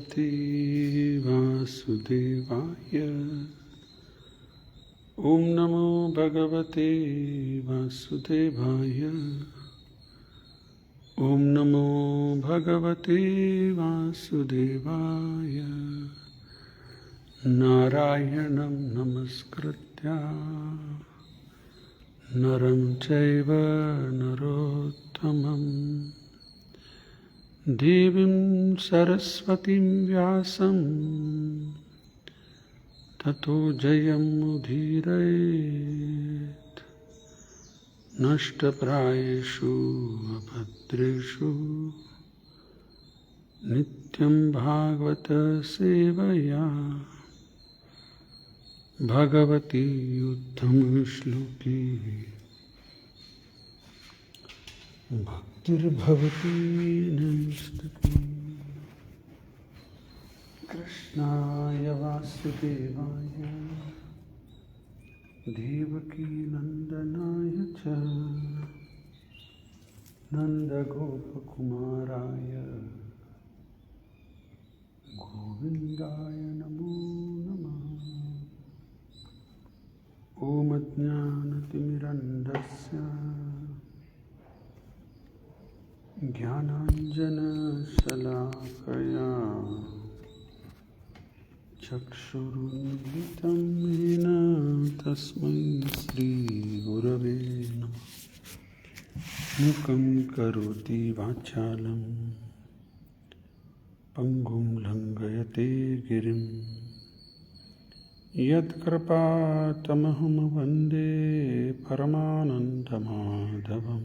भगवते वासुदेवाय। ओम नमो भगवते वासुदेवाय। ओम नमो भगवते वासुदेवाय। नारायणं नमस्कृत्य नरं चैव नरोत्तमं देवीं सरस्वतीं व्यासं ततो जयमुदीरयेत्। नष्टप्रायेषु अभद्रेषु नित्यं भागवत सेवया भगवती उत्तम श्लोकी भक्तिर्भवती नैष्ठिकी। कृष्णाय वासुदेवाय देवकी नंदनाय च नन्दगोपकुमाराय गोविन्दाय नमो नमः। ॐ अज्ञानतिमिरन्धस्य ज्ञानाञ्जनशलाकया चक्षुरुन्मिलितं येन तस्मै श्रीगुरवे नमः। मूकं करोति वाचालं पङ्गुं लङ्घयते गिरिं यत्कृपातमहं वन्दे परमानन्दमाधवं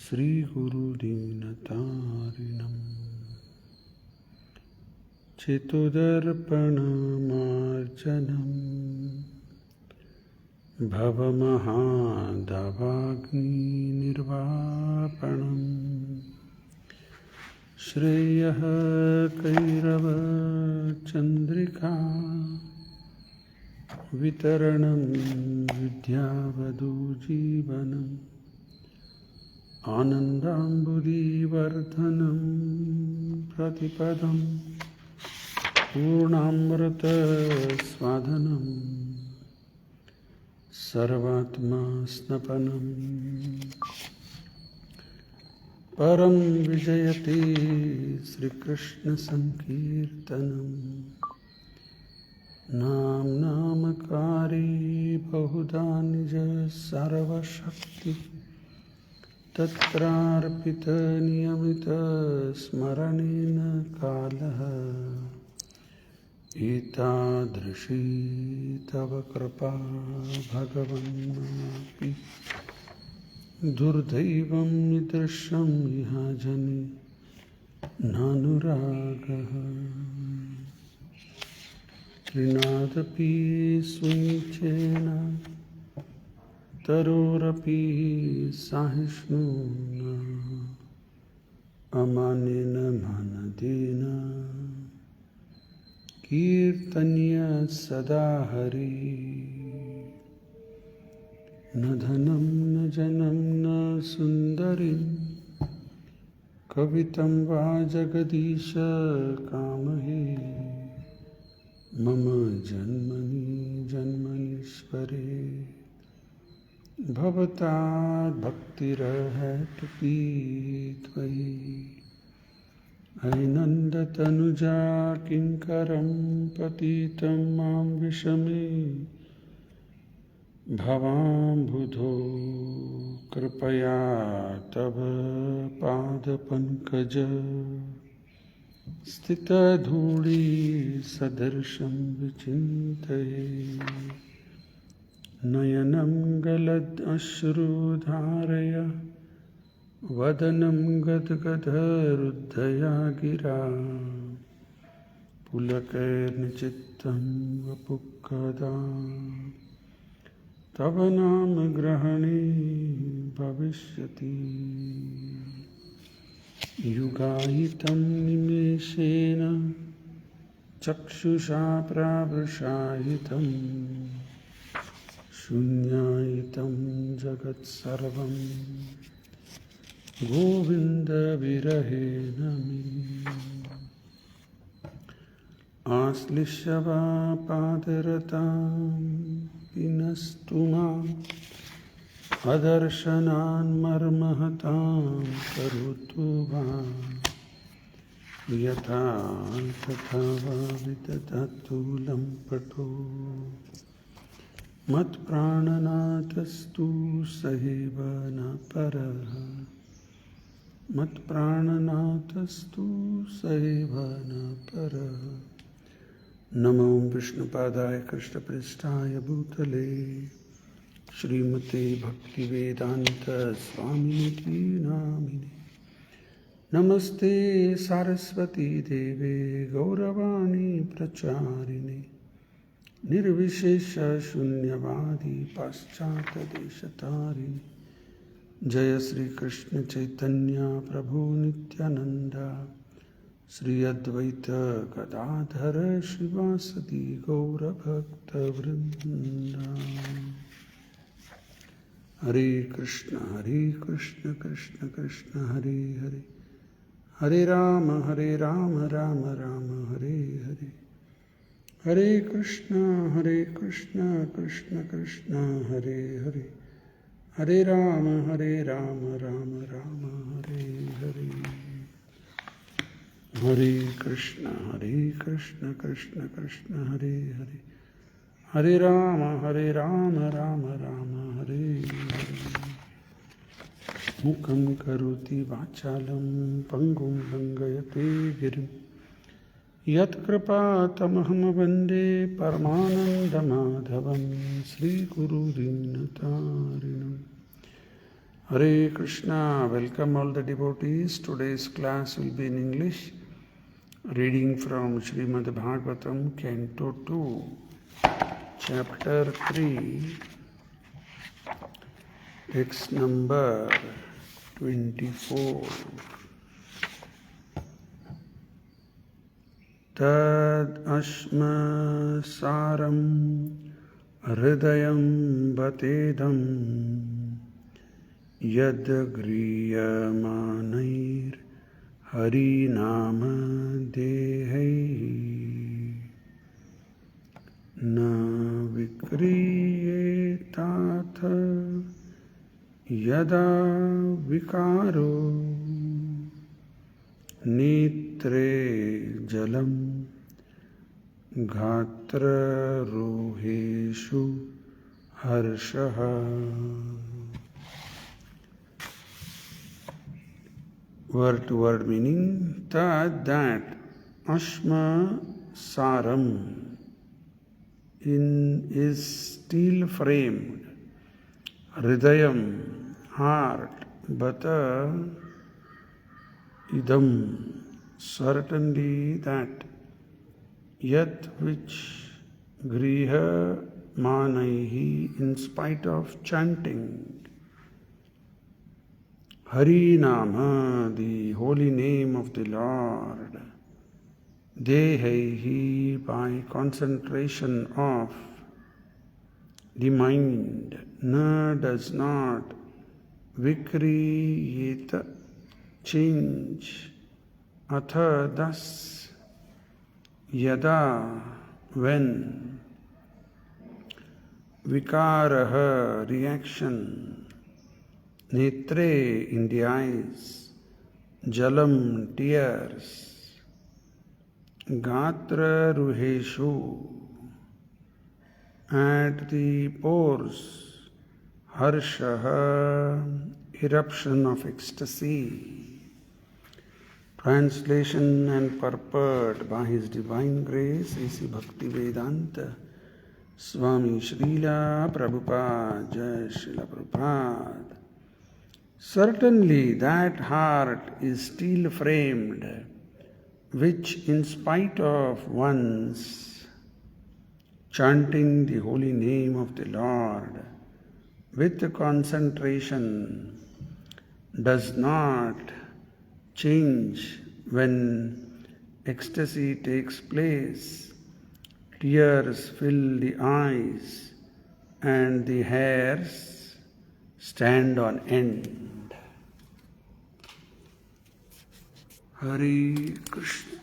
श्रीगुरुदीनतारिणम्। चित्तदर्पणमार्जनं भवमहादावाग्निर्वापणम् श्रेयः कैरवचन्द्रिका वितरणं विद्यावधूजीवनम् आनन्दाम्बुधिवर्धनं प्रतिपदं पूर्णामृतस्वादनं सर्वात्मास्नपनं परं विजयते श्रीकृष्णसङ्कीर्तनम्। नामकारी बहुधा निज सर्वशक्ति तत्रार्पितनियमित स्मरणेन कालः एतादृशी तव कृपा भगवन्नापि दुर्दैवं निदृशं इह जनि नानुरागः। त्रिनादपि सुनिचेन तरोरपि सहिष्णुना अमानेन मानदेन कीर्तन्य सदा हरि। न धनं न जनं न सुन्दरीं कवितं वा जगदीश कामहे। मम जन्मनि जन्मनीश्वरे भवताद्भक्तिर्हैतुकी त्वयि। हैनन्दतनुजा किङ्करं पतितं मां विषमे भवाम्बुधो कृपया तव पादपङ्कज स्थितधूळि सदर्शं विचिन्तये। नयनं गलदश्रुधारय वदनं गद्गदरुद्धया गिरा। पुलकैर्निचित्तं वपुः तव नाम ग्रहणे भविष्यति। युगायितं निमेषेण चक्षुषा प्रावृषायितं शून्यायितं जगत्सर्वं गोविन्द विरहेण मे। आश्लिष्य वा पादरतां विनस्तु माम् अदर्शनान् मर्महतां करोतु वा यथा तथा वा विदधातु लम्पटो मत्प्राणनाथस्तु सहैव न परः मत्प्राणनाथस्तु सहैव न परः। नमो विष्णुपादाय कृष्णपृष्ठाय भूतले श्रीमते भक्तिवेदांत स्वामिनिति नामिने। नमस्ते सारस्वती देवे गौरवाणी प्रचारिणे निर्विशेष शून्यवादी पाश्चात्यदेशतारिणे। जय श्री कृष्ण चैतन्य प्रभु नित्यानंद श्री अद्वैत गदाधर श्रीवासदि गौरभक्तवृंद। हरे कृष्ण कृष्ण कृष्ण हरे हरे, हरे राम राम राम हरे हरे, हरे कृष्ण कृष्ण कृष्ण हरे हरे, हरे राम राम राम हरे हरे। हरे कृष्ण कृष्ण कृष्ण हरे हरे, हरे राम राम राम हरे हरे। मुखं करोति वाचालं पंगुं लंघयते गिरिं यत्कृपातमहं वन्दे परमानन्दमाधवं श्रीगुरुदीनतारिणम्। Hare Krishna, welcome all the devotees. Today's class will be in English. Reading from Srimad Bhagavatam, Canto 2, Chapter 3, text number 24. Tad ashma saram hridayam batedam yad griyamanair harinama dehai na vikriyetatha yada vikaro नेत्रे जलम गात्र रोहेषु हर्षः। Word to word meaning: that ashma saram is steel framed, hridayam heart, bata idam certainly that, yat which griha manaihi in spite of chanting, Hari Nama the holy name of the Lord, Dehehi by concentration of the mind, Na does not, Vikriyeta change, Atha thus, Yada when, Vikaraha reaction, Netre in the eyes, Jalam tears, Gatra ruheshu at the pores, Harshaha eruption of ecstasy. Translation and purport by His Divine Grace A.C. Bhaktivedanta Swami Srila Prabhupada. Jai Srila Prabhupada. Certainly that heart is steel framed, which in spite of one's chanting the holy name of the Lord with concentration does not change when ecstasy takes place. Tears fill the eyes and the hairs stand on end. Hare Krishna.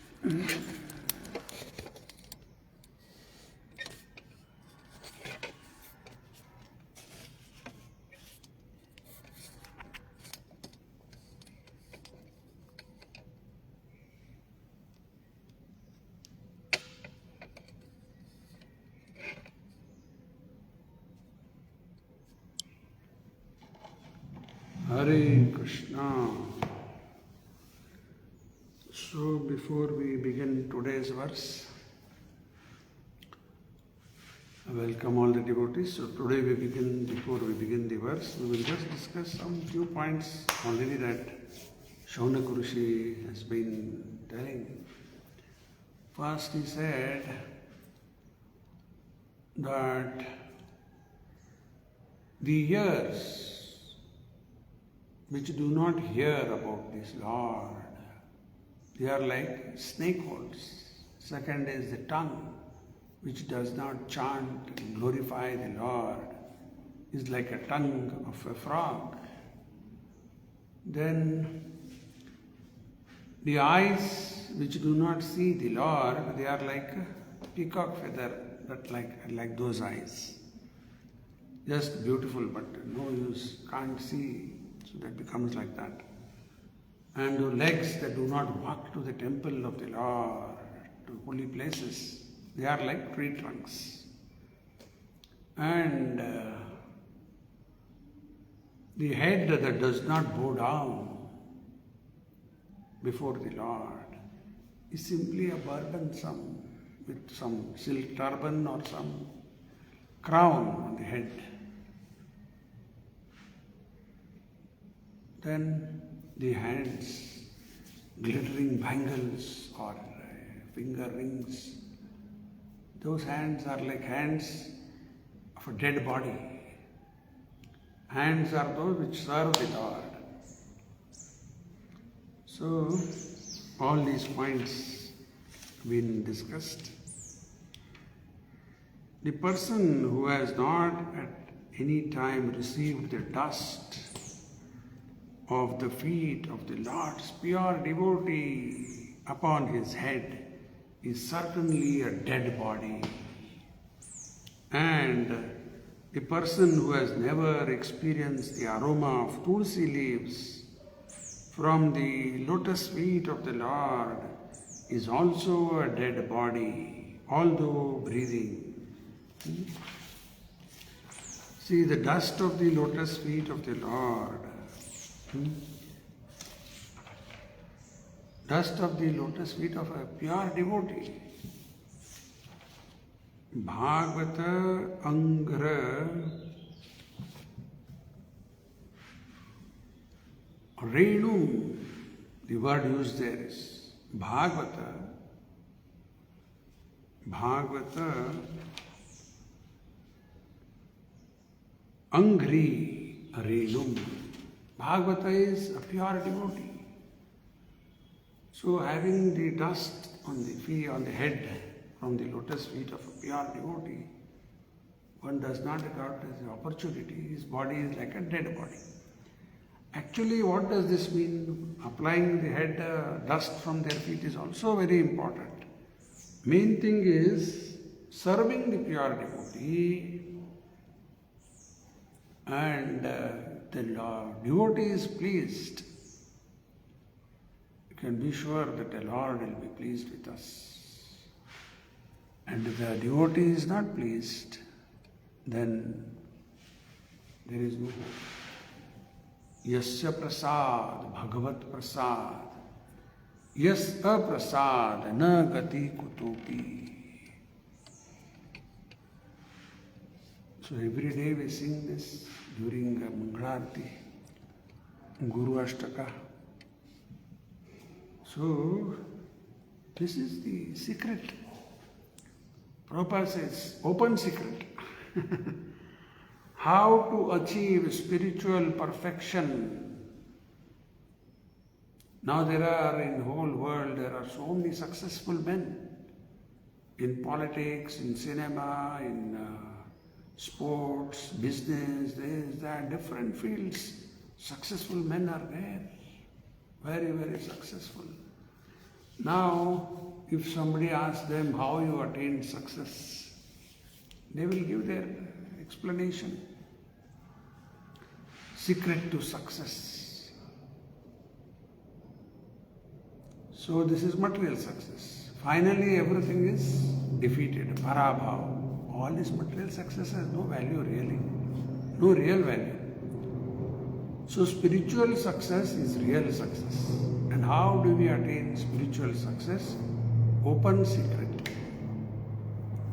Hare Krishna. So before we begin today's verse, I welcome all the devotees. So today before we begin the verse, we will just discuss some few points already that Shaunak Rishi has been telling. First he said that the ears which do not hear about this Lord, they are like snake holes. Second is the tongue, which does not chant and glorify the Lord, is like a tongue of a frog. Then the eyes which do not see the Lord, they are like a peacock feather, but like those eyes. Just beautiful, but no use, can't see, so that becomes like that. And the legs that do not walk to the temple of the Lord, to holy places, they are like tree trunks. And the head that does not bow down before the Lord is simply a burdensome with some silk turban or some crown on the head. Then the hands, glittering bangles or finger rings, those hands are like hands of a dead body. Hands are those which serve the Lord. So, all these points have been discussed. The person who has not at any time received the dust of the feet of the Lord's pure devotee upon his head is certainly a dead body. And the person who has never experienced the aroma of tulsi leaves from the lotus feet of the Lord is also a dead body, although breathing. See, the dust of the lotus feet of the Lord, dust of the lotus feet of a pure devotee. Bhagavata Angra Renu, the word used there is Bhagavata Angri Renum. Bhagavata is a pure devotee. So having the dust on the feet, on the head from the lotus feet of a pure devotee, one does not regard it as an opportunity. His body is like a dead body. Actually, what does this mean? Applying the head dust from their feet is also very important. Main thing is serving the pure devotee, and the devotee is pleased. You can be sure that the Lord will be pleased with us. And if the devotee is not pleased, then there is no hope. Yasya prasad, bhagavat prasad, yas aprasad, na gati kutopi. So every day we sing this during Mangalarti, Guru Ashtaka. So this is the secret. Prabhupada says, open secret. How to achieve spiritual perfection. Now there are in the whole world, there are so many successful men in politics, in cinema, in sports, business, this, that, different fields. Successful men are there. Very, very successful. Now, if somebody asks them how you attained success, they will give their explanation. Secret to success. So this is material success. Finally, everything is defeated. Parabhav. All this material success has no value really. No real value. So spiritual success is real success. And how do we attain spiritual success? Open secret.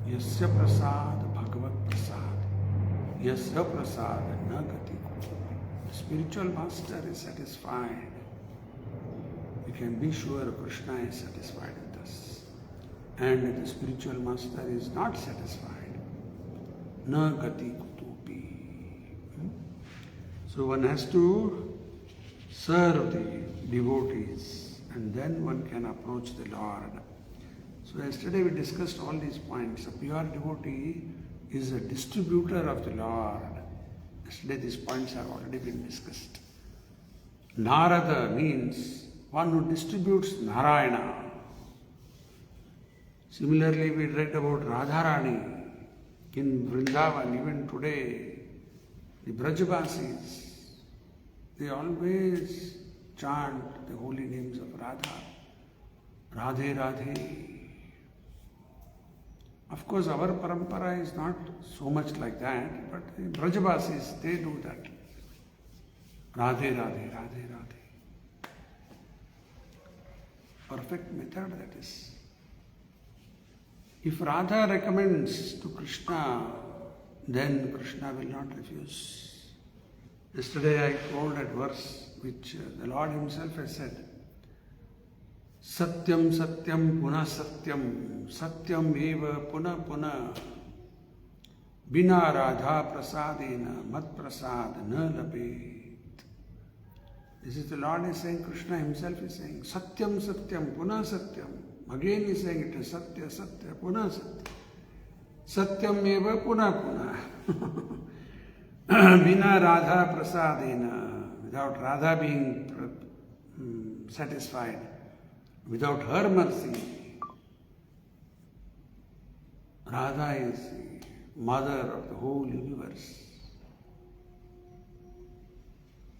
Yasya prasad bhagavat prasad. Yasya prasad na gati. The spiritual master is satisfied. We can be sure Krishna is satisfied with us. And if the spiritual master is not satisfied, na gati kutupi. So one has to serve the devotees and then one can approach the Lord. So yesterday we discussed all these points. A pure devotee is a distributor of the Lord. Yesterday these points have already been discussed. Narada means one who distributes Narayana. Similarly, we read about Radharani in Vrindavan. Even today, the Brajavasis, they always chant the holy names of Radha. Radhe Radhe. Of course, our parampara is not so much like that, but the Brajavasis, they do that. Radhe Radhe, Radhe Radhe. Perfect method that is. If Radha recommends to Krishna, then Krishna will not refuse. Yesterday I told that verse which the Lord Himself has said. Satyam Satyam Puna Satyam Satyam Eva Puna Puna Bina Radha Prasadena Mat Prasad Na Labet. This is the Lord is saying, Krishna Himself is saying, Satyam Satyam Puna Satyam. Again He is saying it is Satya Satya Puna Satya. Satyam Eva Puna Puna. Bina Radha Prasadena. Without Radha being satisfied. Without her mercy, Radha is the mother of the whole universe.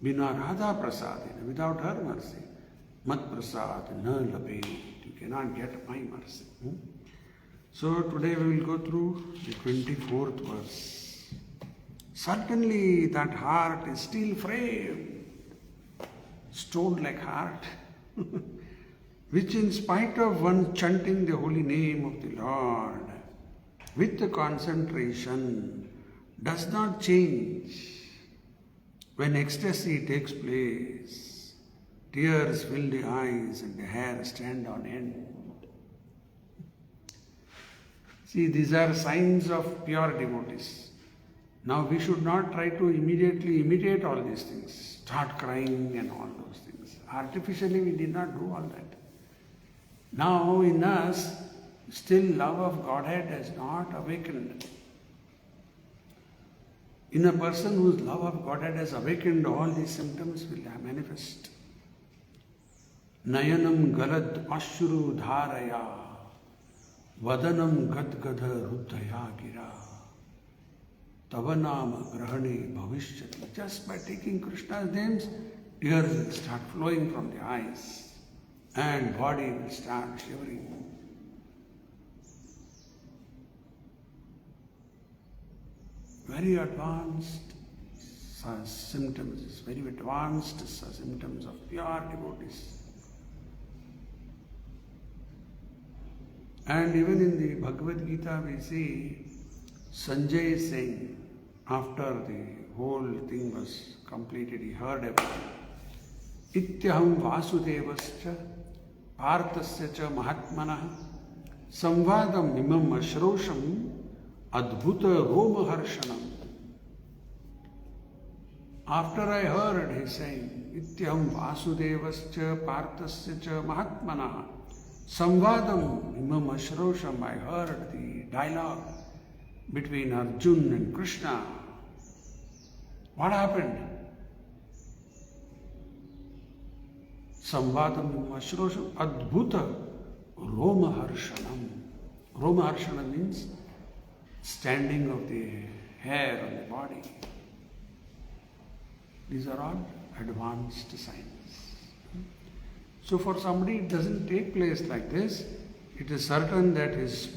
Bina Radha Prasadena, without her mercy, Mat Prasad na labet, you cannot get my mercy. So today we will go through the 24th verse. Certainly that heart is still framed, stone-like heart. Which in spite of one chanting the holy name of the Lord with the concentration does not change. When ecstasy takes place, tears fill the eyes and the hair stand on end. See, these are signs of pure devotees. Now we should not try to immediately imitate all these things, start crying and all those things. Artificially we did not do all that. Now in us, still love of Godhead has not awakened. In a person whose love of Godhead has awakened, all these symptoms will manifest. Nayanam galad ashuru dharaya, vadanam gadgadha ruddhaya gira, tavanam grahane bhavishyati. Just by taking Krishna's names, tears will start flowing from the eyes. And body will start shivering. Very advanced symptoms, very advanced symptoms of pure devotees. And even in the Bhagavad Gita we see Sanjay saying, after the whole thing was completed, he heard everything. Ityaham vasudevascha Parthasya cha mahatmanah samvadam imam ashrosham adbhuta roma harshanam. After I heard, he saying, Ityam vasudevascha Parthasya cha mahatmanah samvadam imam ashrosham. I heard the dialogue between Arjun and Krishna. What happened? Samvadam Ashrosham Adbhuta Roma Harshanam. Roma Harshanam means standing of the hair on the body. These are all advanced signs. So for somebody it doesn't take place like this. It is certain that his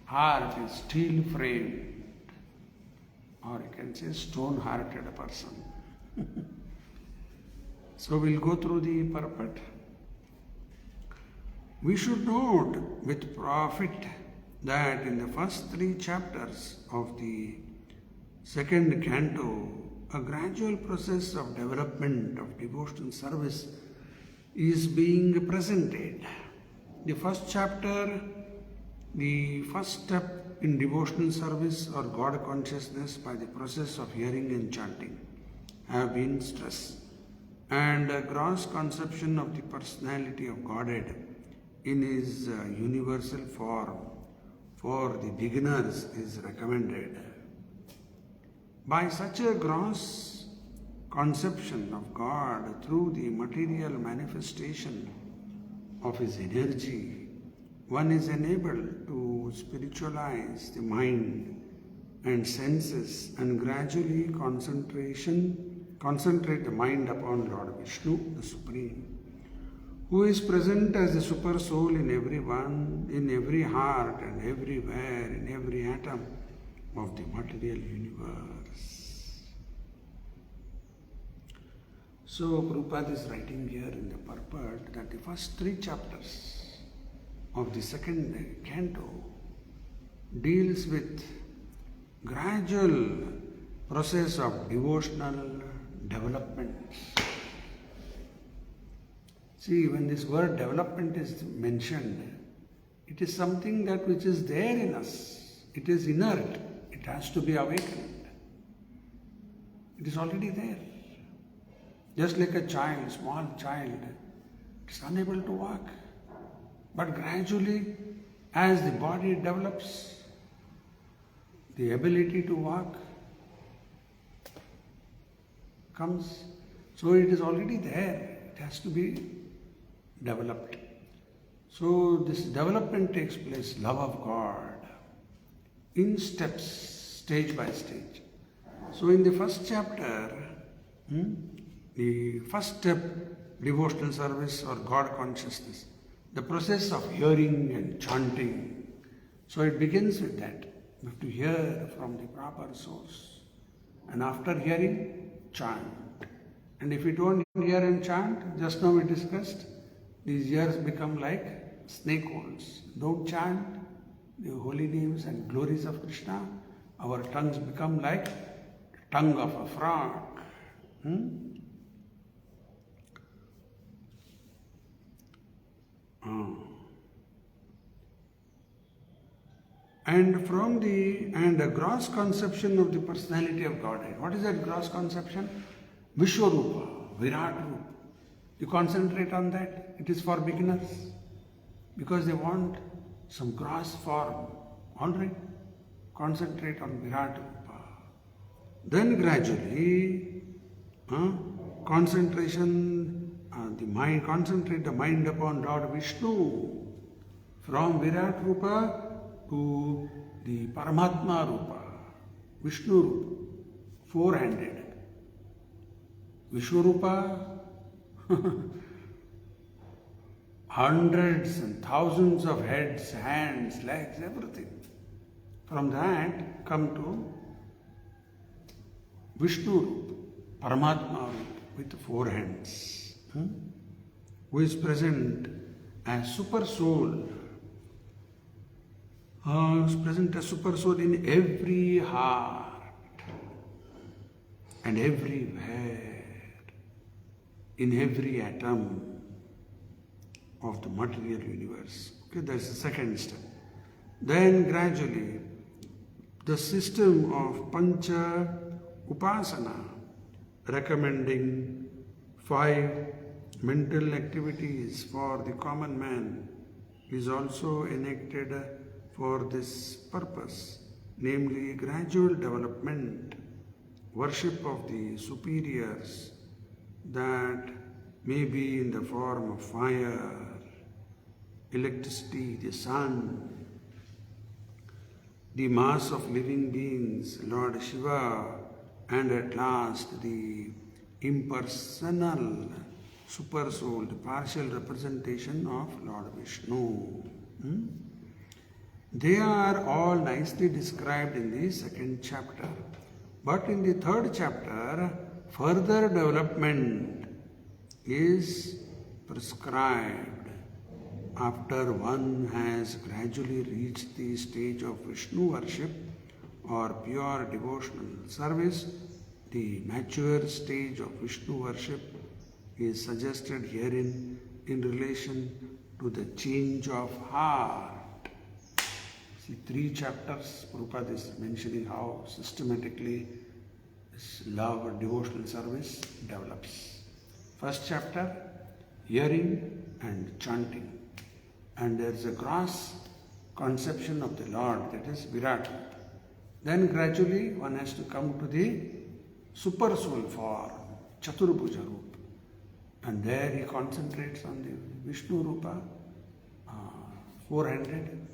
heart is steel framed, or you can say stone hearted person. So we'll go through the purport. We should note with profit that in the first 3 chapters of the second canto, a gradual process of development of devotional service is being presented. The first chapter, the first step in devotional service or God consciousness by the process of hearing and chanting, have been stressed, and a gross conception of the personality of Godhead in his universal form for the beginners is recommended. By such a gross conception of God through the material manifestation of his energy, one is enabled to spiritualize the mind and senses and gradually concentrate the mind upon Lord Vishnu, the Supreme, who is present as the super soul in everyone, in every heart and everywhere, in every atom of the material universe. So Prabhupada is writing here in the purport that the first 3 chapters of the second canto deals with gradual process of devotional development. See, when this word development is mentioned, it is something that which is there in us. It is inert. It has to be awakened. It is already there. Just like a child, small child, is unable to walk. But gradually, as the body develops, the ability to walk comes. So it is already there. It has to be developed. So this development takes place, love of God, in steps, stage by stage. So in the first chapter, the first step, devotional service or God consciousness, the process of hearing and chanting. So it begins with that. You have to hear from the proper source. And after hearing, chant. And if you don't hear and chant, just now we discussed, these ears become like snake holes. Don't chant the holy names and glories of Krishna, our tongues become like tongue of a frog. And a gross conception of the personality of Godhead. What is that gross conception? Vishwarupa, Virat Rupa. You concentrate on that. It is for beginners because they want some gross form. All right, concentrate on Virat Rupa. Then gradually, concentrate the mind upon Lord Vishnu. From Virat Rupa to the Paramatma Rupa, Vishnu Rupa, 4-handed. Vishwarupa, hundreds and thousands of heads, hands, legs, everything. From that come to Vishnu Rupa, Paramatma Rupa with 4 hands, who is present as super soul. Is present as super soul in every heart and everywhere, in every atom of the material universe. Okay, that's the second step. Then gradually, the system of Pancha Upasana, recommending 5 mental activities for the common man, is also enacted for this purpose, namely gradual development, worship of the superiors that may be in the form of fire, electricity, the sun, the mass of living beings, Lord Shiva, and at last the impersonal super soul, the partial representation of Lord Vishnu. They are all nicely described in the second chapter. But in the third chapter, further development is prescribed after one has gradually reached the stage of Vishnu worship or pure devotional service. The mature stage of Vishnu worship is suggested herein in relation to the change of heart. See, 3 chapters, Prabhupada is mentioning how systematically this love or devotional service develops. First chapter, hearing and chanting. And there is a gross conception of the Lord, that is Virat. Then gradually one has to come to the super soul form, Chaturbhuja Rupa. And there he concentrates on the Vishnu Rupa, 400.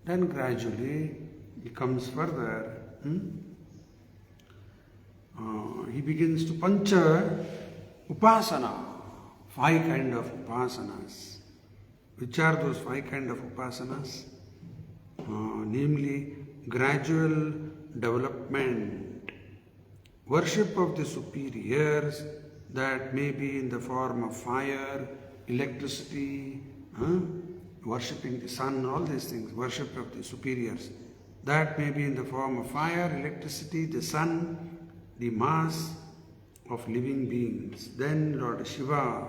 Then gradually he comes further. He begins to Pancha Upasana, 5 kind of upasanas. Which are those 5 kind of upasanas? Namely, gradual development, worship of the superiors, that may be in the form of fire, electricity, worshipping the sun, all these things, worship of the superiors. That may be in the form of fire, electricity, the sun, the mass of living beings. Then Lord Shiva,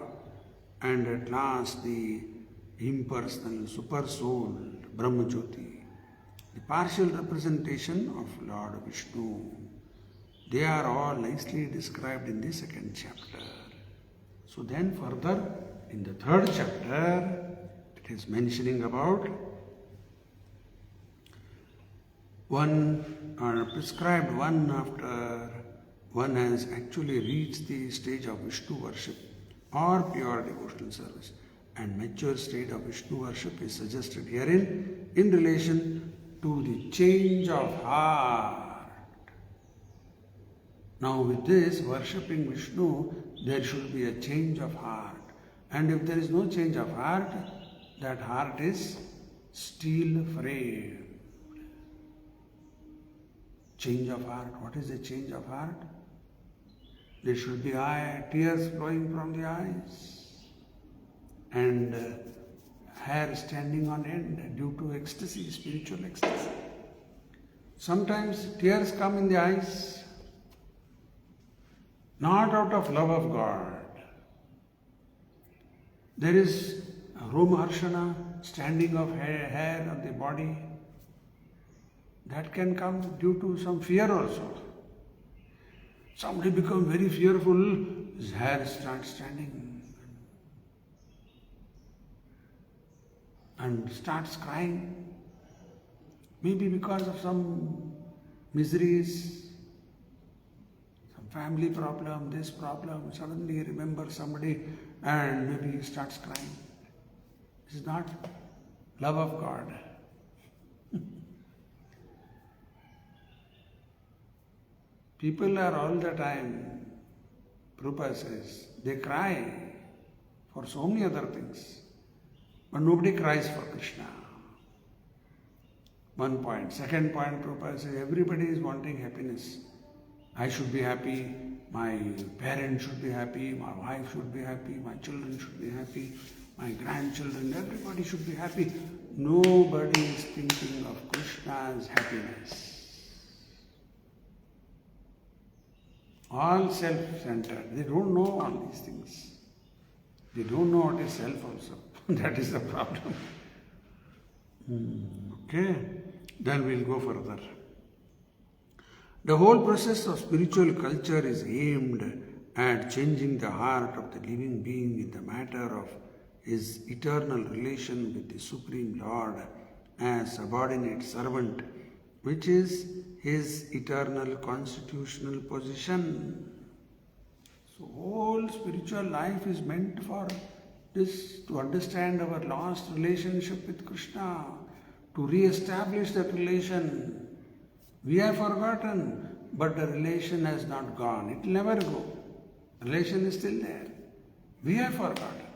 and at last the impersonal super soul, Brahmajyoti, the partial representation of Lord Vishnu. They are all nicely described in the 2nd chapter. So then further in the 3rd chapter, it is mentioning about prescribed one after one has actually reached the stage of Vishnu worship or pure devotional service. And mature state of Vishnu worship is suggested herein in relation to the change of heart. Now with this, worshipping Vishnu, there should be a change of heart. And if there is no change of heart, that heart is steel frame. Change of heart. What is the change of heart? There should be tears flowing from the eyes and hair standing on end due to ecstasy, spiritual ecstasy. Sometimes tears come in the eyes, not out of love of God. There is Romaharshana, standing of hair on the body. That can come due to some fear also. Somebody becomes very fearful, his hair starts standing and starts crying. Maybe because of some miseries, some family problem, this problem, suddenly he remembers somebody and maybe he starts crying. This is not love of God. People are all the time, Prabhupada says, they cry for so many other things, but nobody cries for Krishna. One point. Second point, Prabhupada says, everybody is wanting happiness. I should be happy, my parents should be happy, my wife should be happy, my children should be happy, my grandchildren, everybody should be happy. Nobody is thinking of Krishna's happiness. All self-centered. They don't know all these things. They don't know what is self also. That is the problem. Okay? Then we'll go further. The whole process of spiritual culture is aimed at changing the heart of the living being in the matter of his eternal relation with the Supreme Lord as subordinate servant, which is his eternal constitutional position. So whole spiritual life is meant for this, to understand our lost relationship with Krishna, to re-establish that relation. We have forgotten, but the relation has not gone. It will never go. Relation is still there. We have forgotten.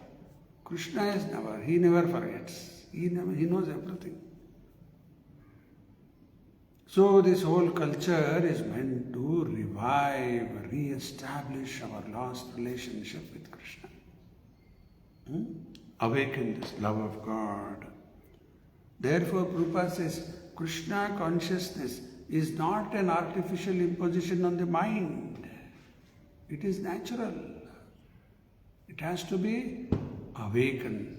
Krishna is never, he never forgets. He knows everything. So this whole culture is meant to revive, re-establish our lost relationship with Krishna. awaken this love of God. Therefore, Prabhupada says, Krishna consciousness is not an artificial imposition on the mind. It is natural. It has to be awakened.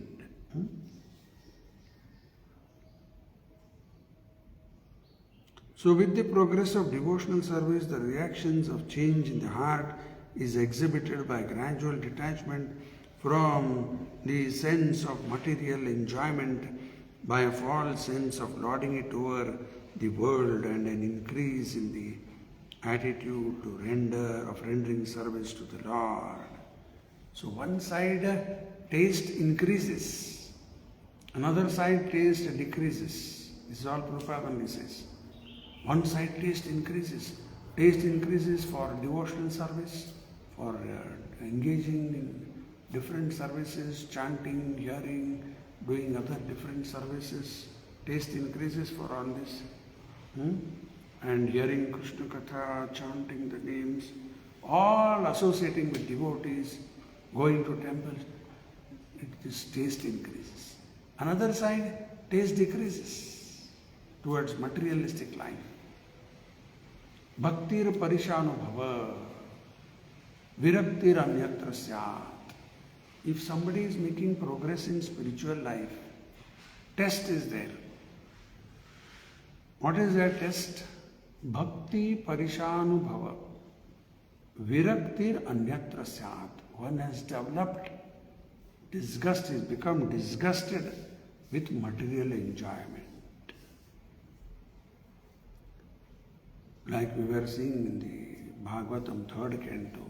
So with the progress of devotional service, the reactions of change in the heart is exhibited by gradual detachment from the sense of material enjoyment, by a false sense of lording it over the world, and an increase in the attitude to rendering service to the Lord. So one side taste increases, another side taste decreases. This is all Prabhupada only says. One side taste increases. Taste increases for devotional service, for engaging in different services, chanting, hearing, doing other different services. Taste increases for all this. And hearing Krishna Katha, chanting the names, all associating with devotees, going to temples, this taste increases. Another side, taste decreases towards materialistic life. Bhaktir parishanubhava, viraktir anyatra syat. If somebody is making progress in spiritual life, test is there. What is that test? Bhakti parishanubhava, viraktir anyatra syat. One has developed disgust, has become disgusted with material enjoyment. Like we were seeing in the Bhagavatam 3rd canto,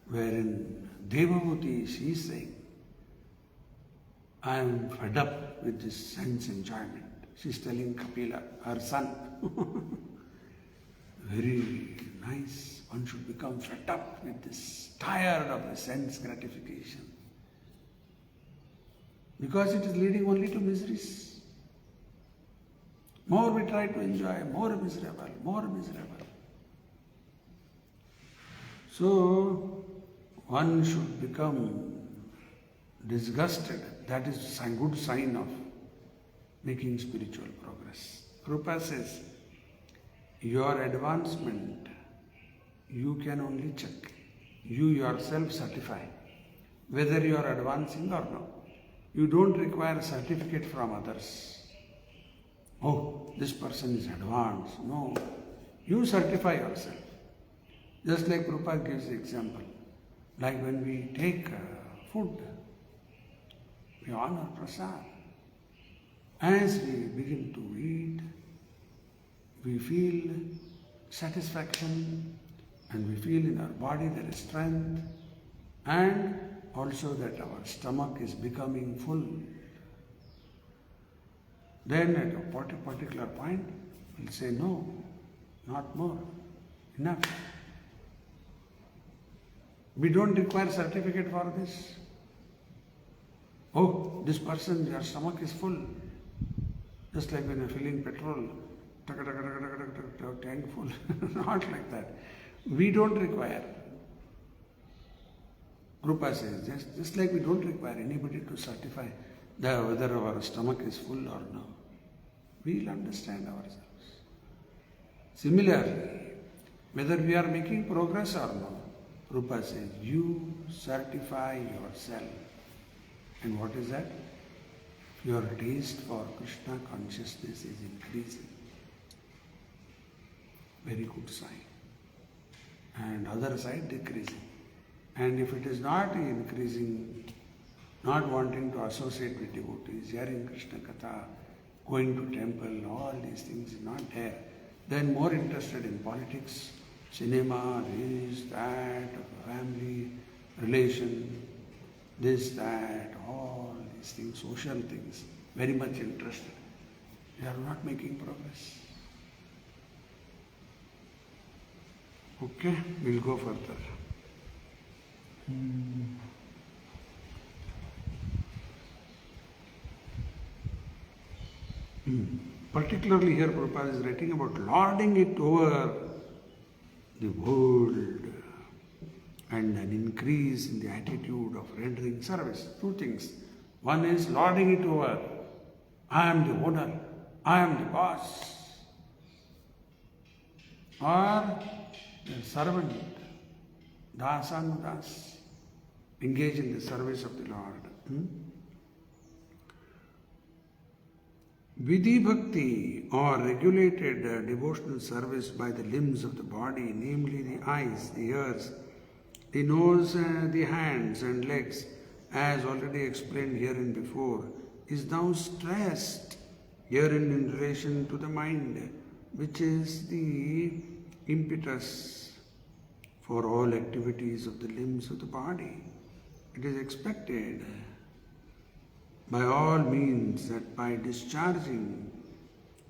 wherein Devavati, she is saying, I am fed up with this sense enjoyment. She is telling Kapila, her son, very nice, one should become fed up with this, tired of the sense gratification. Because it is leading only to miseries. More we try to enjoy, more miserable, more miserable. So, one should become disgusted. That is a good sign of making spiritual progress. Prabhupada says, your advancement, you can only check. You yourself certify whether you are advancing or not. You don't require a certificate from others. Oh, this person is advanced. No, you certify yourself. Just like Prabhupada gives the example, like when we take food, we honor prasad. As we begin to eat, we feel satisfaction, and we feel in our body there is strength, and also that our stomach is becoming full. Then at a particular point, we'll say, no, not more, enough. We don't require certificate for this. Oh, this person, your stomach is full. Just like when you're filling petrol, tank full. Not like that. We don't require. Krupa says, just like we don't require anybody to certify whether our stomach is full or no. We'll understand ourselves. Similarly, whether we are making progress or no, Rupa says, you certify yourself. And what is that? Your taste for Krishna consciousness is increasing. Very good sign. And other side decreasing. And if it is not increasing, not wanting to associate with devotees, hearing Krishna Katha, going to temple, all these things is not there, then more interested in politics, cinema, this, that, family, relation, this, that, all these things, social things, very much interested. They are not making progress. Okay, we'll go further. Particularly here Prabhupada is writing about lording it over the world and an increase in the attitude of rendering service. Two things. One is lording it over. I am the owner. I am the boss. Or the servant, dasanudas, engage in the service of the Lord. Vidhi bhakti or regulated devotional service by the limbs of the body, namely the eyes, the ears, the nose, the hands and legs, as already explained herein before, is now stressed herein in relation to the mind, which is the impetus for all activities of the limbs of the body. It is expected by all means that by discharging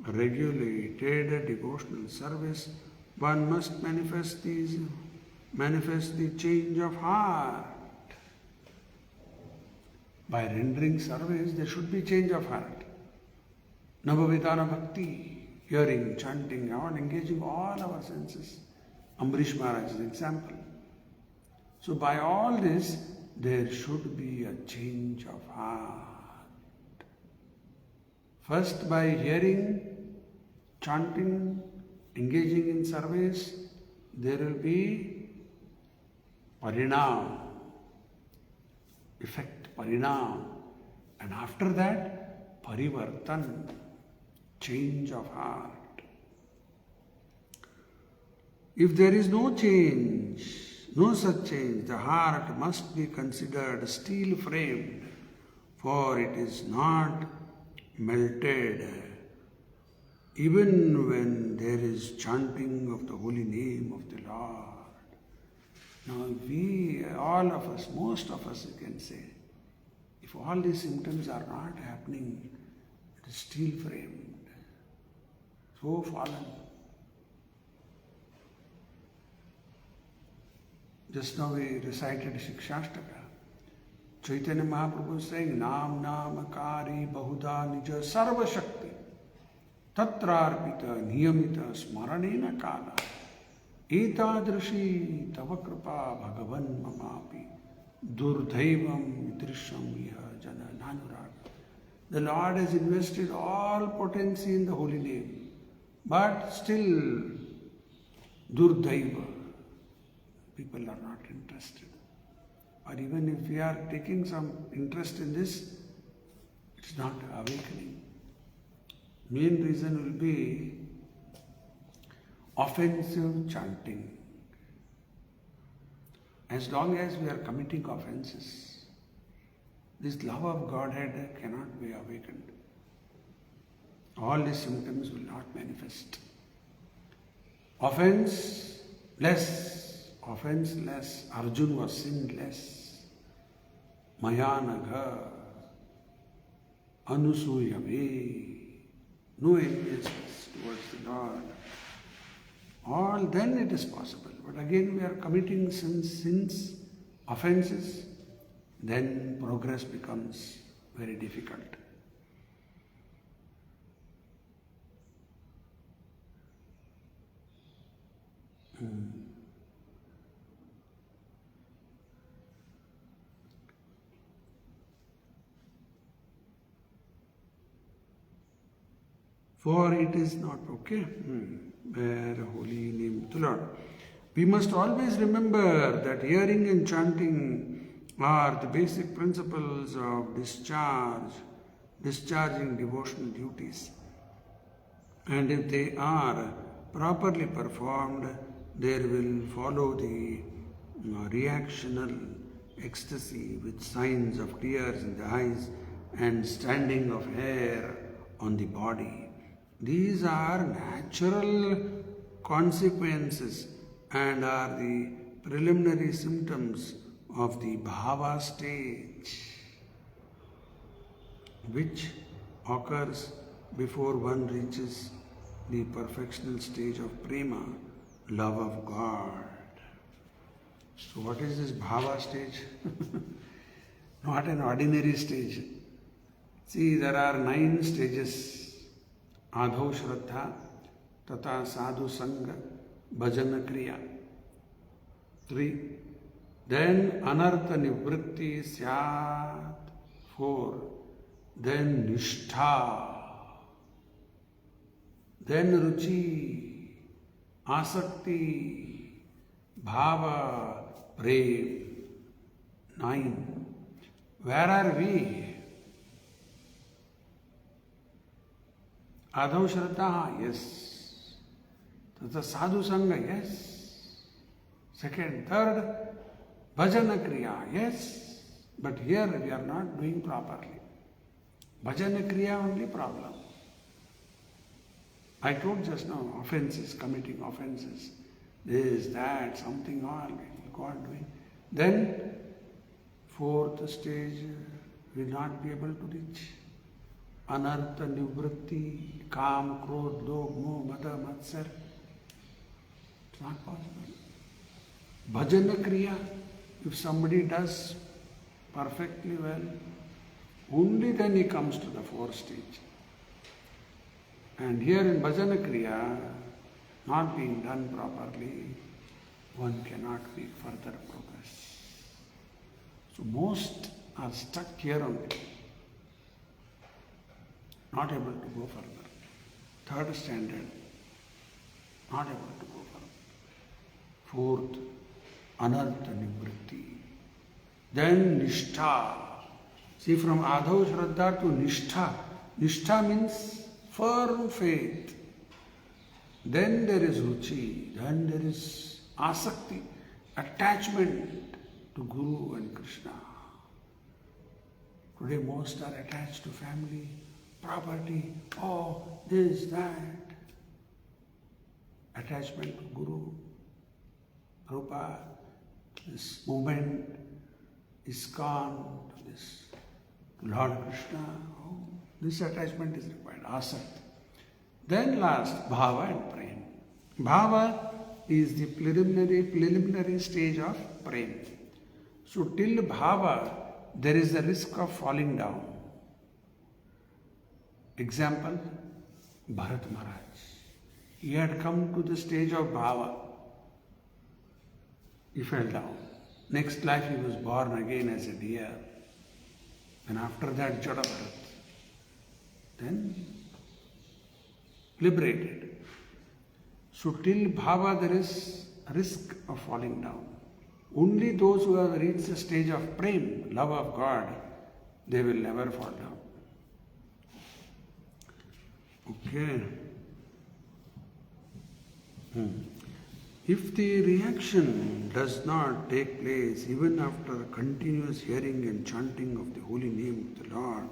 regulated devotional service, one must manifest the change of heart. By rendering service, there should be change of heart. Navavidana bhakti, hearing, chanting, all engaging all our senses. Ambrish Maharaj's example. So by all this, there should be a change of heart. First, by hearing, chanting, engaging in service, there will be parinam, effect, parinam. And after that, parivartan, change of heart. If there is no change, no such change, the heart must be considered steel framed, for it is not melted even when there is chanting of the holy name of the Lord. Now we, all of us, most of us, you can say, if all these symptoms are not happening, it is steel framed, so fallen. Just now we recited Shikshashtaka. Chaitanya Mahaprabhu is saying, Nam Namakari Bahuda Nija Sarva Shakti Tatrarpita Niyamita Smaranena Kala Etadrishi Tava Kripa Bhagavan Mamapi Durdhaivam Vidrisham Iha Jana Nanuraga. The Lord has invested all potency in the holy name, but still Durdhaiva. People are not interested. Or even if we are taking some interest in this, it's not awakening. Main reason will be offensive chanting. As long as we are committing offenses, this love of Godhead cannot be awakened. All these symptoms will not manifest. Offense less. Arjuna was sinless. Mayanagha, Anusuyave, no enviousness towards the Lord. All then it is possible. But again we are committing sins, offenses, then progress becomes very difficult. For it is not okay. Bear a holy name to Lord. We must always remember that hearing and chanting are the basic principles of discharging devotional duties. And if they are properly performed, there will follow the reactional ecstasy with signs of tears in the eyes and standing of hair on the body. These are natural consequences and are the preliminary symptoms of the bhava stage, which occurs before one reaches the perfectional stage of prema, love of God. So what is this bhava stage? Not an ordinary stage. See, there are 9 stages. Adho Shraddha, Tata Sadhu Sangha, Bhajana Kriya. 3. Then anartha nivritti syat. 4. Then nishtha. Then ruchi, asakti, bhava, prem. 9. Where are we? Adho Shraddha, yes. Tata Sadhu Sangha, yes. Second, third, Bhajana Kriya, yes. But here we are not doing properly. Bhajana Kriya only problem. I told just now, offenses, committing offenses, this, that, something all, we will go on doing. Then, fourth stage, we will not be able to reach. Anartha nivritti, kam, krodh, lobh, moh, mada, matsar. It's not possible. Bhajana Kriya, if somebody does perfectly well, only then he comes to the fourth stage. And here in Bhajana Kriya, not being done properly, one cannot make further progress. So most are stuck here only, not able to go further. Third standard, not able to go further. Fourth, anartha nivritti. Then nishtha. See, from adho shraddha to nishtha. Nishtha means firm faith. Then there is ruchi. Then there is asakti, attachment to Guru and Krishna. Today most are attached to family, property, this, that. Attachment to Guru, Rupa, this movement, ISKCON, this Lord Krishna. This attachment is required, asakti. Then last, bhava and prem. Bhava is the preliminary stage of prem. So till bhava, there is the risk of falling down. Example, Bharat Maharaj. He had come to the stage of bhava. He fell down. Next life he was born again as a deer. And after that, Jada Bharat. Then liberated. So till bhava there is a risk of falling down. Only those who have reached the stage of prem, love of God, they will never fall down. Okay. If the reaction does not take place even after continuous hearing and chanting of the holy name of the Lord,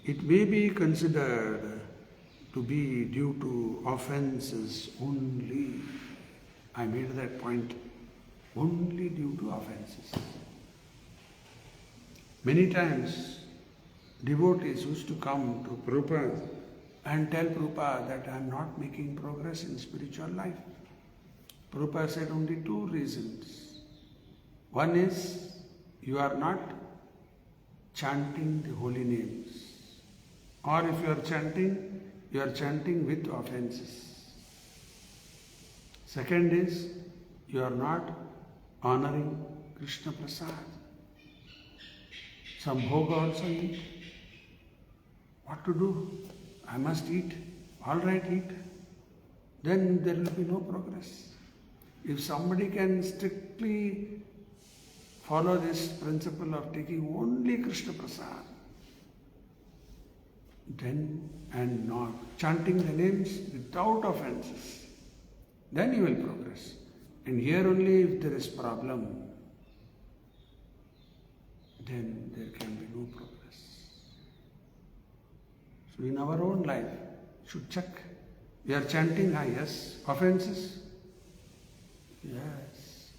it may be considered to be due to offenses only. I made that point. Only due to offenses. Many times, devotees used to come to Prabhupada and tell Prabhupada that I am not making progress in spiritual life. Prabhupada said only two reasons. One is, you are not chanting the holy names. Or if you are chanting with offenses. Second is, you are not honoring Krishna Prasad. Some bhoga also eat. What to do? I must eat. All right, eat. Then there will be no progress. If somebody can strictly follow this principle of taking only Krishna Prasad, then and not chanting the names without offenses, then you will progress. And here only if there is problem, then there can be no progress. So in our own life, should check. We are chanting, yes. Offenses? Yes.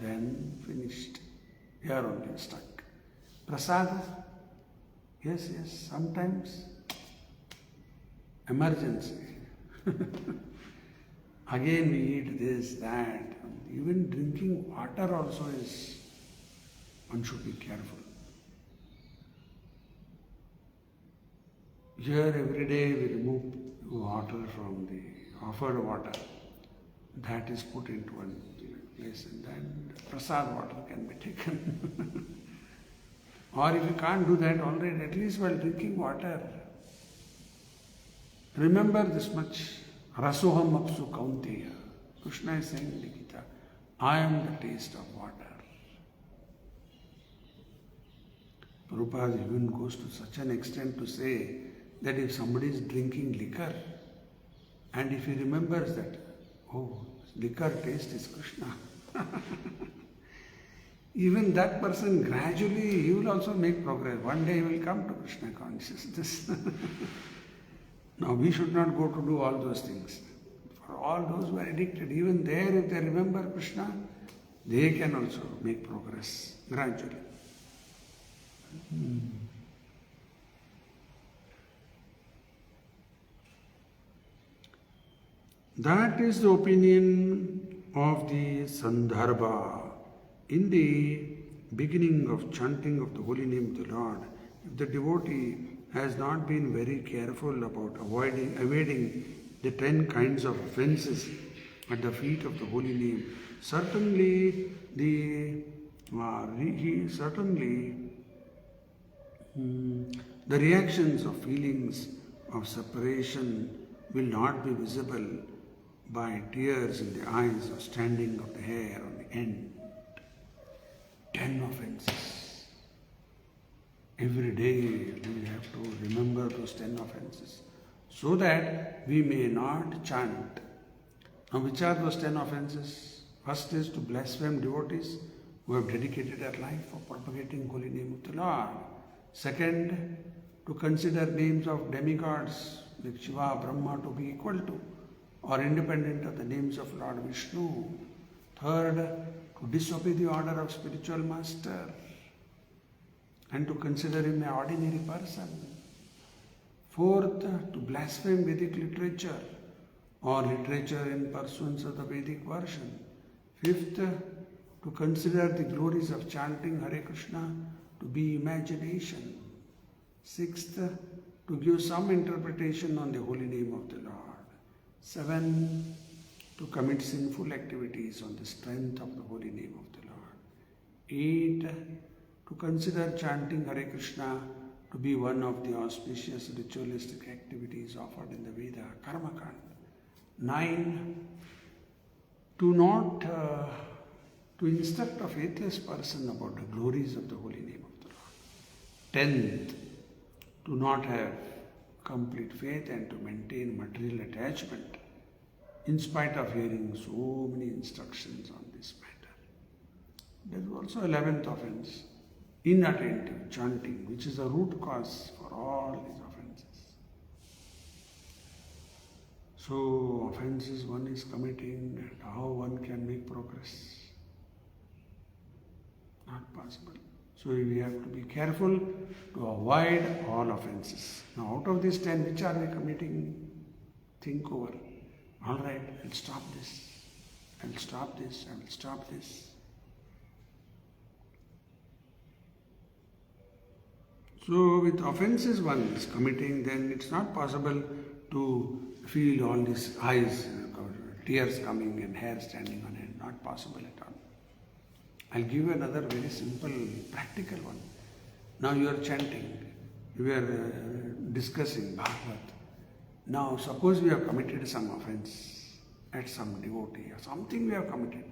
Then finished. We are only stuck. Prasada? Yes. Sometimes emergency. Again we eat this, that. Even drinking water also is, one should be careful. Here every day we remove water from the offered water. That is put into one place, and then prasad water can be taken. Or if you can't do that already, at least while drinking water, remember this much. Rasoham apsu kaunteya. Krishna is saying in the Gita, I am the taste of water. Prabhupada even goes to such an extent to say that if somebody is drinking liquor, and if he remembers that, oh, liquor taste is Krishna, even that person gradually, he will also make progress. One day he will come to Krishna consciousness. Now we should not go to do all those things. For all those who are addicted, even there if they remember Krishna, they can also make progress gradually. That is the opinion of the Sandarbha. In the beginning of chanting of the holy name of the Lord, if the devotee has not been very careful about avoiding the 10 kinds of offenses at the feet of the holy name, certainly the reactions of feelings of separation will not be visible by tears in the eyes or standing of the hair on the end. 10 offenses. Every day we have to remember those 10 offenses so that we may not chant. Now, which are those 10 offenses? First is to blaspheme devotees who have dedicated their life for propagating holy name of the Lord. Second, to consider names of demigods like Shiva, Brahma to be equal to or independent of the names of Lord Vishnu. Third, to disobey the order of spiritual master and to consider him an ordinary person. Fourth, to blaspheme Vedic literature or literature in pursuance of the Vedic version. Fifth, to consider the glories of chanting Hare Krishna to be imagination. Sixth, to give some interpretation on the holy name of the Lord. 7, to commit sinful activities on the strength of the holy name of the Lord. 8, to consider chanting Hare Krishna to be one of the auspicious ritualistic activities offered in the Veda, Karma Kanda. 9, to instruct a faithless person about the glories of the holy name of the Lord. 10th, to not have complete faith and to maintain material attachment in spite of hearing so many instructions on this matter. There is also 11th offense, inattentive chanting, which is a root cause for all these offenses. So offenses one is committing and how one can make progress? Not possible. So we have to be careful to avoid all offenses. Now out of these 10, which are we committing? Think over. All right, I'll stop this. I'll stop this. I will stop this. So with offenses one is committing, then it's not possible to feel all these eyes, tears coming and hair standing on it. Not possible at all. I'll give you another very simple, practical one. Now you are chanting, you are discussing Bhagavatam. Now suppose we have committed some offense at some devotee or something we have committed.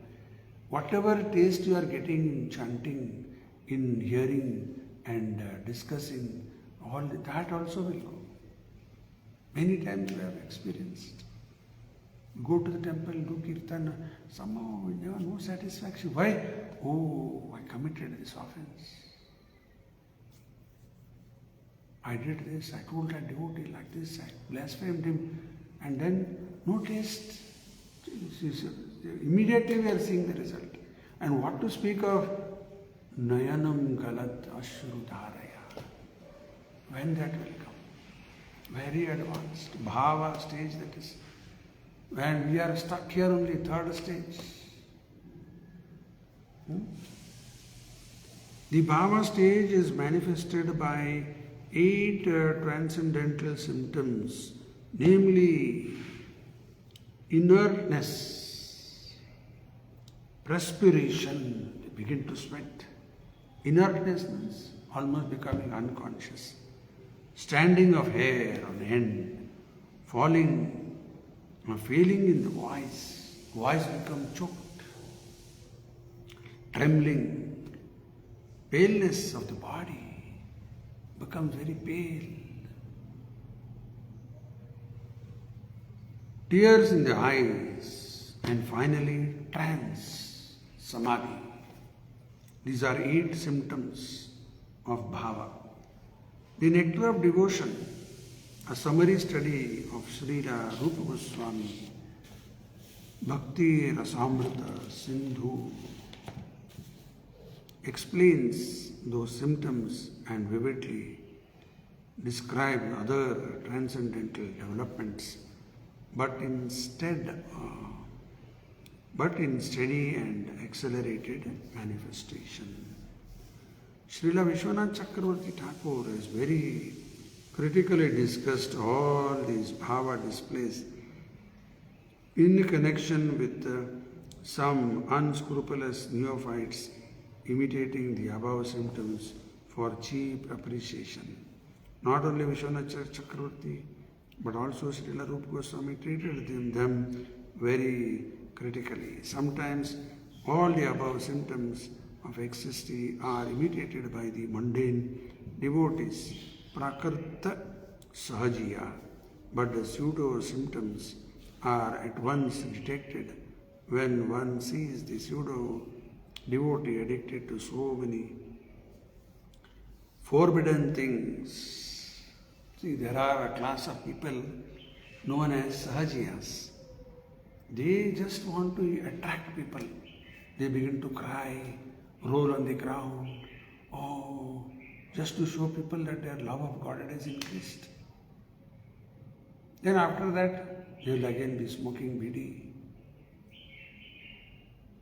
Whatever taste you are getting in chanting, in hearing and discussing, all that also will go. Many times we have experienced. Go to the temple, do kirtan, somehow we have no satisfaction. Why? Oh, I committed this offense. I did this, I told that devotee like this, I blasphemed him, and then no taste. Immediately we are seeing the result. And what to speak of Nayanam Galat Ashru Dharaya? When that will come? Very advanced. Bhava stage that is. When we are stuck here only, third stage. The Bhava stage is manifested by 8 transcendental symptoms, namely inertness, Respiration, they begin to sweat. Inertness, almost becoming unconscious. Standing of hair on end, falling, a feeling in the voice become choked. Trembling, paleness of the body becomes very pale. Tears in the eyes, and finally trance, samadhi. These are 8 symptoms of bhava. The nectar of devotion, a summary study of Srila Rupa Goswami, Bhakti Rasamrita Sindhu, explains those symptoms and vividly describes other transcendental developments, but in steady and accelerated manifestation. Srila Vishwanath Chakravarti Thakur has very critically discussed all these bhava displays in connection with some unscrupulous neophytes imitating the above symptoms for cheap appreciation. Not only Vishwanath Chakravarti, but also Srila Rupa Goswami treated them very critically. Sometimes all the above symptoms of ecstasy are imitated by the mundane devotees, prakrta sahajiya, but the pseudo symptoms are at once detected when one sees the pseudo devotee addicted to so many forbidden things. See, there are a class of people known as sahajiyas. They just want to attract people. They begin to cry, roll on the ground, just to show people that their love of God has increased. Then after that, they will again be smoking bidi.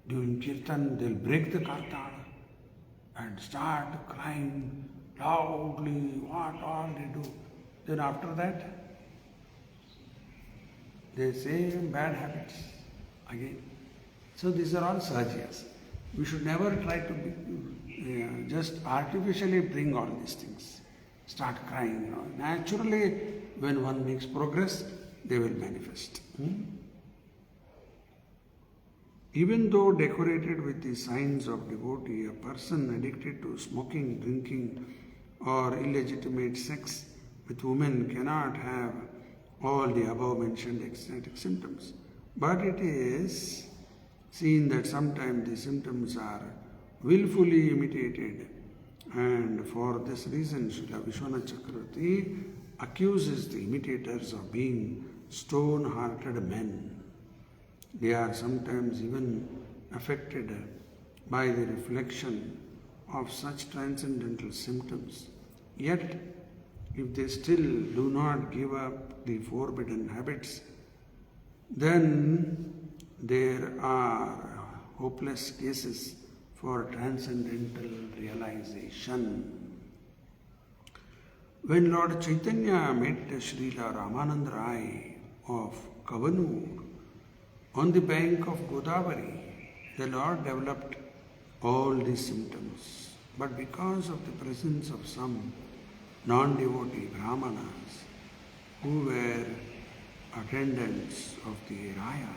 During kirtan, they will break the kartal and start crying loudly, what all they do. Then after that, they say bad habits again. So these are all sahajiyas. We should never try to just artificially bring all these things. Start crying. Naturally, when one makes progress, they will manifest. Even though decorated with the signs of devotee, a person addicted to smoking, drinking, or illegitimate sex with women cannot have all the above mentioned ecstatic symptoms. But it is seen that sometimes the symptoms are willfully imitated, and for this reason Srila Vishwanath Chakravarti accuses the imitators of being stone-hearted men. They are sometimes even affected by the reflection of such transcendental symptoms. Yet, if they still do not give up the forbidden habits, then there are hopeless cases for transcendental realization. When Lord Chaitanya met Srila Ramananda Rai of Kavanur on the bank of Godavari, the Lord developed all these symptoms. But because of the presence of some non-devotee Brahmanas who were attendants of the Raya,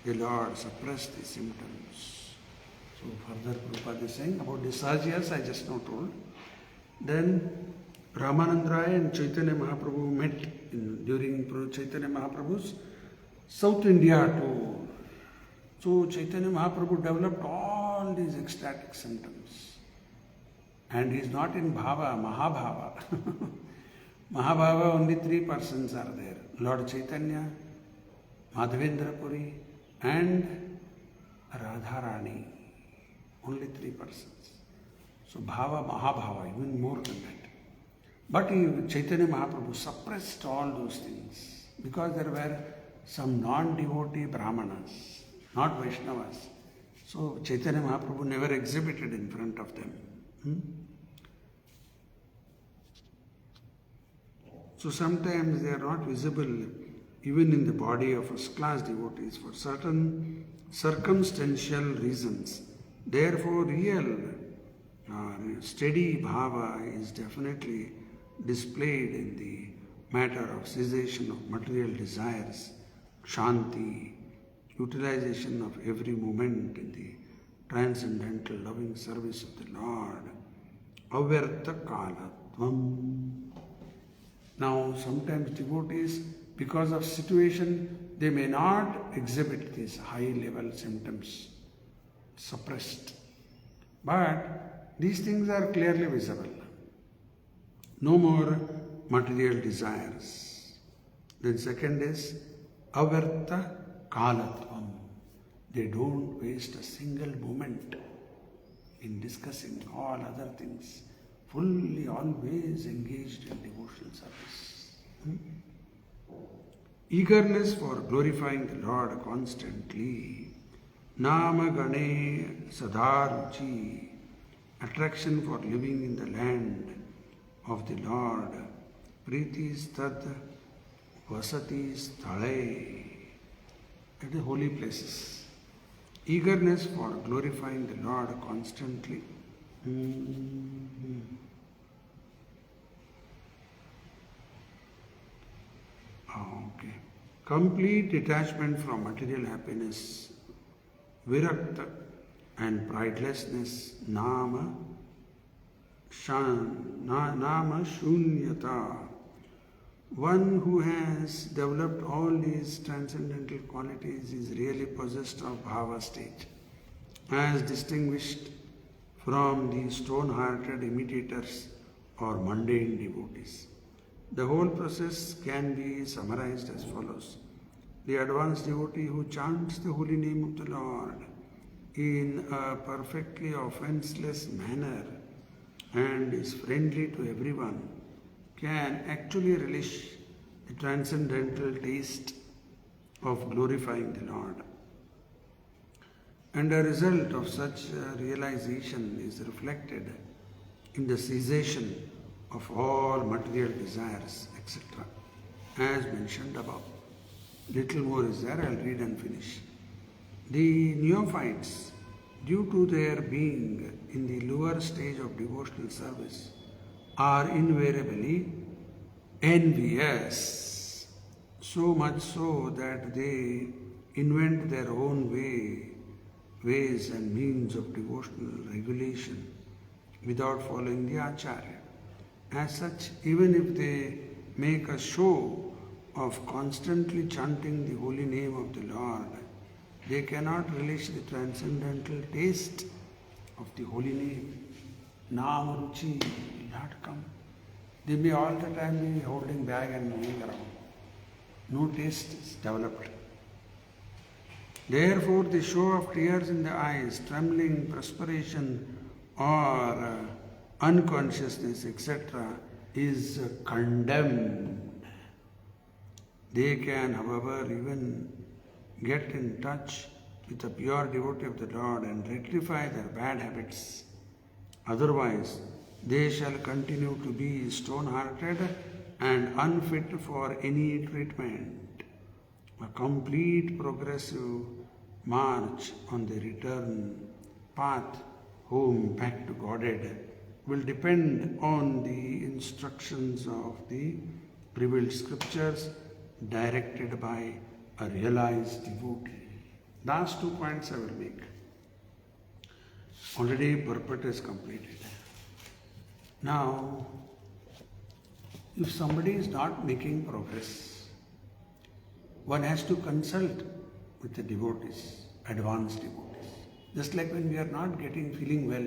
the Lord suppressed the symptoms. So further Prabhupada is saying about the sahajiyas I just now told. Then Ramananda Rai and Chaitanya Mahaprabhu met during Chaitanya Mahaprabhu's South India tour. So Chaitanya Mahaprabhu developed all these ecstatic symptoms. And he is not in bhava, mahabhava. Mahabhava, only 3 persons are there. Lord Chaitanya, Madhavendra Puri, and Radharani. Only 3 persons. So bhava, mahabhava, even more than that. But Chaitanya Mahaprabhu suppressed all those things because there were some non-devotee Brahmanas, not Vaishnavas. So Chaitanya Mahaprabhu never exhibited in front of them. So sometimes they are not visible even in the body of first-class devotees. For certain circumstantial reasons. Therefore, real steady bhava is definitely displayed in the matter of cessation of material desires, shanti, utilization of every moment in the transcendental loving service of the Lord, avyartha kalatvam. Now, sometimes devotees, because of situation, they may not exhibit these high-level symptoms, suppressed. But these things are clearly visible. No more material desires. Then second is avyartha kalatvam. They don't waste a single moment in discussing all other things. Fully always engaged in devotional service. Eagerness for glorifying the Lord constantly. Nama Gane Sadharuchi. Attraction for living in the land of the Lord. Priti Stad Vasati Sthale. At the holy places. Eagerness for glorifying the Lord constantly. Okay. Complete detachment from material happiness, virakta and pridelessness, nama shunyata. One who has developed all these transcendental qualities is really possessed of bhava stage, as distinguished from the stone-hearted imitators or mundane devotees. The whole process can be summarized as follows. The advanced devotee who chants the holy name of the Lord in a perfectly offenseless manner and is friendly to everyone can actually relish the transcendental taste of glorifying the Lord. And a result of such realization is reflected in the cessation of all material desires, etc., as mentioned above. Little more is there, I'll read and finish. The neophytes, due to their being in the lower stage of devotional service, are invariably envious, so much so that they invent their own ways and means of devotional regulation without following the Acharya. As such, even if they make a show of constantly chanting the holy name of the Lord, they cannot relish the transcendental taste of the holy name. Nama Ruchi will not come. They may all the time be holding bag and moving around. No taste is developed. Therefore, the show of tears in the eyes, trembling, perspiration, or unconsciousness, etc., is condemned. They can, however, even get in touch with a pure devotee of the Lord and rectify their bad habits. Otherwise, they shall continue to be stone-hearted and unfit for any treatment. A complete progressive march on the return path home back to Godhead will depend on the instructions of the revealed scriptures directed by a realized devotee. Last 2 points I will make. Already purport is completed. Now, if somebody is not making progress, one has to consult with the devotees, advanced devotees. Just like when we are not feeling well,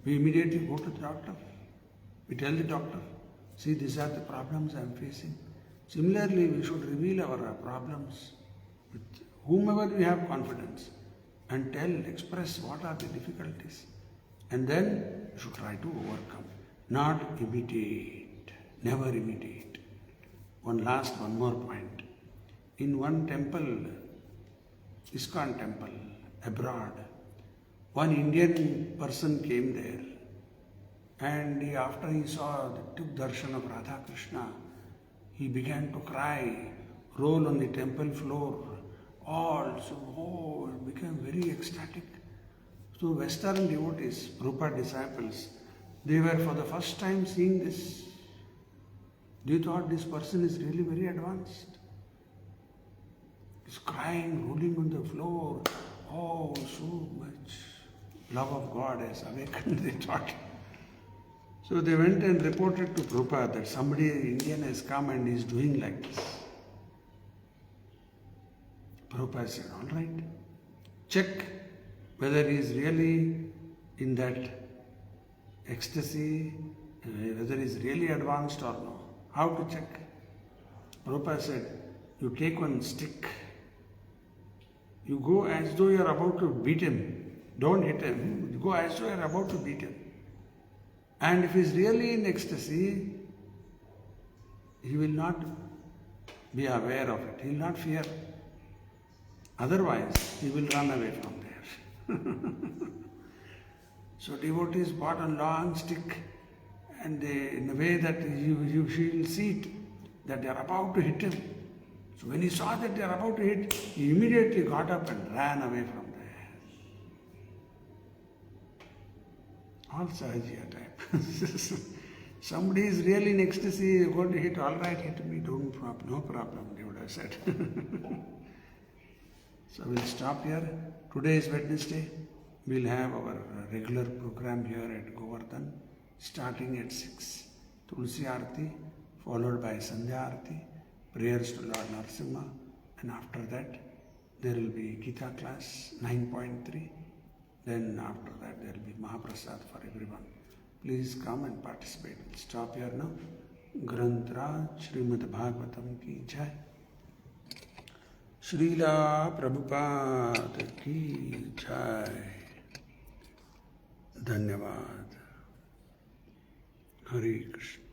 we immediately go to the doctor. We tell the doctor, see, these are the problems I am facing. Similarly, we should reveal our problems with whomever we have confidence and express what are the difficulties. And then we should try to overcome, not imitate, never imitate. One more point. In one temple, ISKCON temple, abroad, one Indian person came there, and after he took darshan of Radha Krishna, he began to cry, roll on the temple floor, all became very ecstatic. So Western devotees, Prabhupada disciples, they were for the first time seeing this. They thought this person is really very advanced. He's crying, rolling on the floor. Oh, so much love of God has awakened, they thought. So they went and reported to Prabhupada that somebody Indian has come and is doing like this. Prabhupada said, all right, check whether he is really in that ecstasy, whether he is really advanced or no. How to check? Prabhupada said, you take one stick, you go as though you are about to beat him. Don't hit him, you go as though you are about to beat him. And if he is really in ecstasy, he will not be aware of it, he will not fear. Otherwise, he will run away from there. So devotees bought a long stick and they, in a way that you will see it, that they are about to hit him. So when he saw that they are about to hit, he immediately got up and ran away from there. All Sahajiya type. Somebody is really in ecstasy, you're going to hit, all right, hit me, no problem, they would have said. So we'll stop here. Today is Wednesday. We'll have our regular program here at Govardhana, starting at 6. Tulsi Arati, followed by Sandhya Arati, prayers to Lord Narasimha, and after that there will be Gita class 9.3. Then after that there will be Mahaprasad for everyone. Please come and participate. We'll stop here now. Granth Srimad Bhagavatam ki jai. Srila Prabhupada ki jai. Dhanyavad. Hare Krishna.